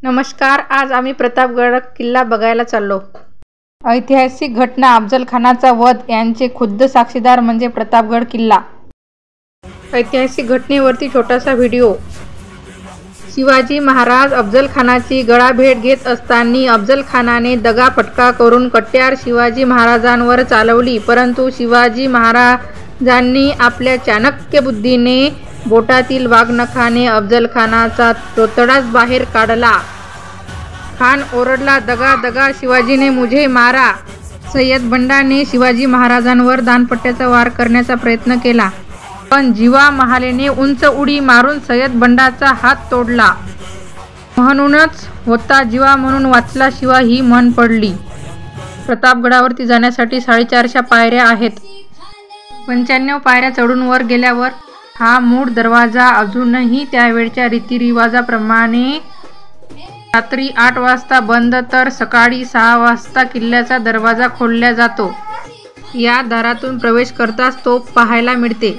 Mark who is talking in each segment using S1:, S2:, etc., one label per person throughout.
S1: नमस्कार. आज आम्ही प्रतापगड किल्ला बघायला चाललो. ऐतिहासिक घटना अफजल खानाचा वध यांचे खुद्द साक्षीदार म्हणजे प्रतापगड किल्ला. ऐतिहासिक घटनेवरती छोटासा व्हिडिओ. शिवाजी महाराज अफजल खानाची गळाभेट घेत असताना अफजल खानाने दगाफटका करून कट्यार शिवाजी महाराजांवर चालवली, परंतु शिवाजी महाराजांनी आपल्या चाणक्य बुद्धीने बोटातील वाघनखाने अफजल खानाचा तोतडाच बाहेर काढला. खान ओरडला, दगा दगा, शिवाजीने मुझे मारा. सय्यद बंडाने शिवाजी महाराजांवर दानपट्ट्याचा वार करण्याचा प्रयत्न केला, पण जिवा महालेने उंच उडी मारून सय्यद बंडाचा हात तोडला. म्हणूनच होता जिवा म्हणून वाचला शिवा ही म्हण पडली. प्रतापगडावरती जाण्यासाठी 450 पायऱ्या आहेत. 95 पायऱ्या चढून वर गेल्यावर हा मूळ दरवाजा अजूनही त्यावेळच्या रीतिरिवाजाप्रमाणे रात्री 8 वाजता बंद तर सकाळी 6 वाजता किल्ल्याचा दरवाजा खोलला जातो. या दारातून प्रवेश करताच तोफ पाहायला मिळते.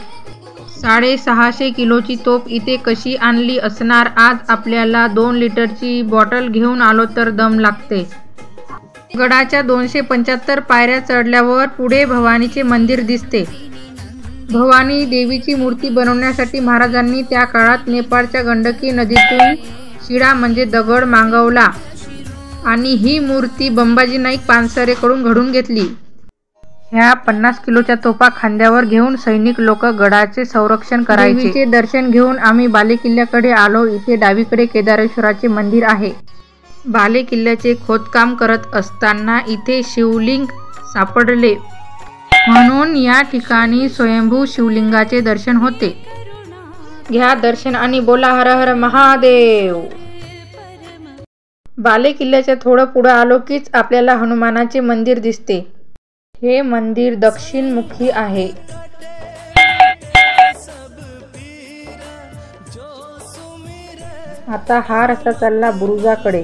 S1: 650 किलोची तोफ इथे कशी आणली असणार? आज आपल्याला 2 लिटरची बॉटल घेऊन आलो तर दम लागते. गडाच्या 275 पायऱ्या चढल्यावर पुढे भवानीचे मंदिर दिसते. भवानी देवीची मूर्ती बनवण्यासाठी महाराजांनी त्या काळात नेपाळच्या गंडकी नदीतून शिळा म्हणजे दगड मागवला आणि ही मूर्ती बंबाजी नाईक पानसरेकडून घडून घेतली. ह्या 50 किलोच्या तोफा खांद्यावर घेऊन सैनिक लोक गडाचे संरक्षण करायचे. देवीचे दर्शन घेऊन आम्ही बालेकिल्ल्याकडे आलो. इथे डावीकडे केदारेश्वराचे मंदिर आहे. बालेकिल्ल्याचे खोदकाम करत असताना इथे शिवलिंग सापडले, म्हणून या ठिकाणी स्वयंभू शिवलिंगाचे दर्शन होते. घ्या दर्शन आणि बोला हर हर महादेव. बालेकिल्ल्याच्या थोडं पुढं आलो कीच आपल्याला हनुमानाचे मंदिर दिसते. हे मंदिर दक्षिणमुखी आहे. आता हा रस्ता चालला बुरुजाकडे.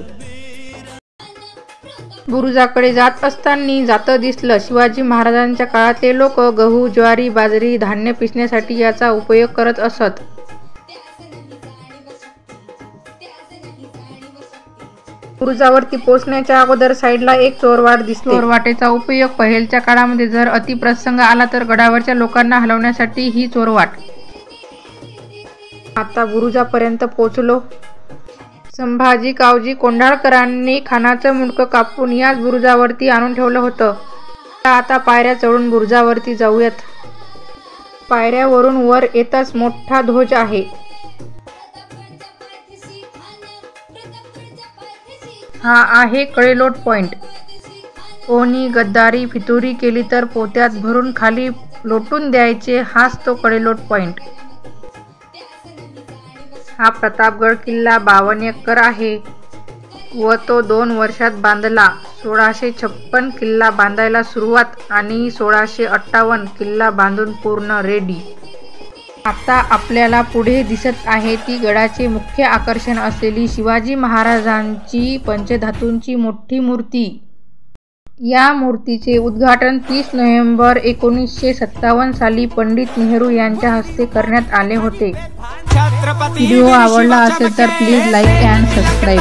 S1: बुरुजाकडे जात असताना जातं दिसलं. शिवाजी महाराजांच्या काळातले लोक गहू, ज्वारी, बाजरी, धान्य पिसण्यासाठी याचा उपयोग करत असत. बुरुजावरती पोहोचण्याच्या अगोदर साईडला एक चोरवाट दिसते. चोरवाटेचा उपयोग पहिल्याच्या काळामध्ये जर अतिप्रसंग आला तर गडावरच्या लोकांना हलवण्यासाठी ही चोरवाट. आता बुरुजापर्यंत पोहोचलो. संभाजी कावजी कोंढाळकरांनी खानाचं मुंडकं कापून याच बुरुजावरती आणून ठेवलं होतं. आता पायऱ्या चढून बुरुजावरती जाऊयात. पायऱ्यावरून वर येताच मोठा ध्वज आहे. हा आहे कडेलोट पॉइंट. कोणी गद्दारी फितुरी केली तर पोत्यात भरून खाली लोटून द्यायचे. हाच तो कडेलोट पॉइंट. हा प्रतापगड किल्ला 52 एकर आहे व तो 2 वर्षात बांधला. 1656 किल्ला बांधायला सुरुवात आणि 1658 किल्ला बांधून पूर्ण रेडी. आता आपल्याला पुढे दिसत आहे ती गडाचे मुख्य आकर्षण असलेली शिवाजी महाराजांची पंचधातूंची मोठी मूर्ती. या मूर्तीचे उद्घाटन 30 नोव्हेंबर 1957 साली पंडित नेहरू यांच्या हस्ते करण्यात आले होते. व्हिडिओ आवडला असेल तर प्लीज लाईक अँड सबस्क्राईब.